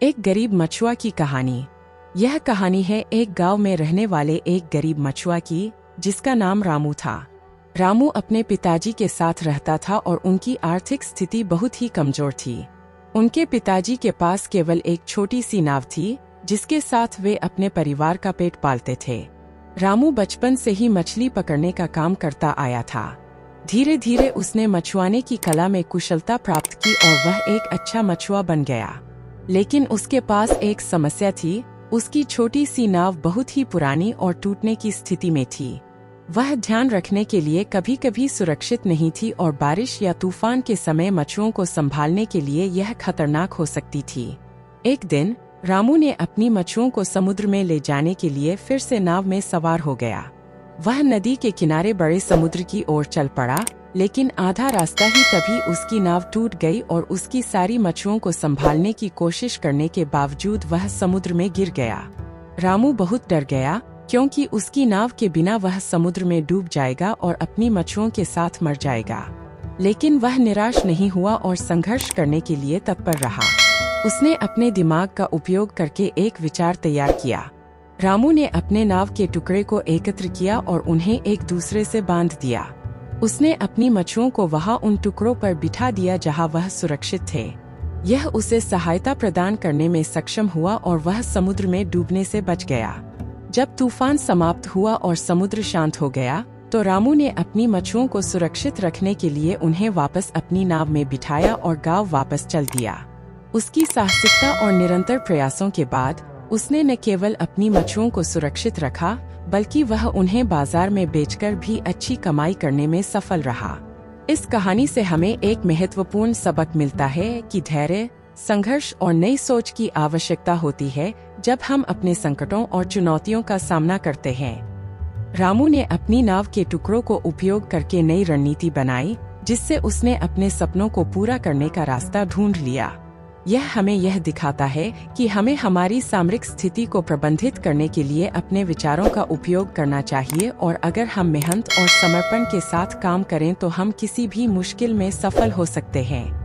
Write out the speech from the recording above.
एक गरीब मछुआ की कहानी। यह कहानी है एक गांव में रहने वाले एक गरीब मछुआ की, जिसका नाम रामू था। रामू अपने पिताजी के साथ रहता था और उनकी आर्थिक स्थिति बहुत ही कमजोर थी। उनके पिताजी के पास केवल एक छोटी सी नाव थी, जिसके साथ वे अपने परिवार का पेट पालते थे। रामू बचपन से ही मछली पकड़ने का काम करता आया था। धीरे धीरे उसने मछुआने की कला में कुशलता प्राप्त की और वह एक अच्छा मछुआ बन गया। लेकिन उसके पास एक समस्या थी, उसकी छोटी सी नाव बहुत ही पुरानी और टूटने की स्थिति में थी। वह ध्यान रखने के लिए कभी कभी सुरक्षित नहीं थी और बारिश या तूफान के समय मछुओं को संभालने के लिए यह खतरनाक हो सकती थी। एक दिन रामू ने अपनी मछुओं को समुद्र में ले जाने के लिए फिर से नाव में सवार हो गया। वह नदी के किनारे बड़े समुद्र की ओर चल पड़ा, लेकिन आधा रास्ता ही तभी उसकी नाव टूट गई और उसकी सारी मछुओं को संभालने की कोशिश करने के बावजूद वह समुद्र में गिर गया। रामू बहुत डर गया, क्योंकि उसकी नाव के बिना वह समुद्र में डूब जाएगा और अपनी मछुओं के साथ मर जाएगा। लेकिन वह निराश नहीं हुआ और संघर्ष करने के लिए तत्पर रहा। उसने अपने दिमाग का उपयोग करके एक विचार तैयार किया। रामू ने अपने नाव के टुकड़े को एकत्र किया और उन्हें एक दूसरे से बांध दिया। उसने अपनी मछुओं को वहां उन टुकड़ों पर बिठा दिया जहां वह सुरक्षित थे। यह उसे सहायता प्रदान करने में सक्षम हुआ और वह समुद्र में डूबने से बच गया। जब तूफान समाप्त हुआ और समुद्र शांत हो गया, तो रामू ने अपनी मछुओं को सुरक्षित रखने के लिए उन्हें वापस अपनी नाव में बिठाया और गांव वापस चल दिया। उसकी साहसिकता और निरंतर प्रयासों के बाद उसने न केवल अपनी मछुओं को सुरक्षित रखा, बल्कि वह उन्हें बाजार में बेचकर भी अच्छी कमाई करने में सफल रहा। इस कहानी से हमें एक महत्वपूर्ण सबक मिलता है कि धैर्य, संघर्ष और नई सोच की आवश्यकता होती है जब हम अपने संकटों और चुनौतियों का सामना करते हैं। रामू ने अपनी नाव के टुकड़ों को उपयोग करके नई रणनीति बनाई, जिससे उसने अपने सपनों को पूरा करने का रास्ता ढूंढ लिया। यह हमें यह दिखाता है कि हमें हमारी सामरिक स्थिति को प्रबंधित करने के लिए अपने विचारों का उपयोग करना चाहिए और अगर हम मेहनत और समर्पण के साथ काम करें तो हम किसी भी मुश्किल में सफल हो सकते हैं।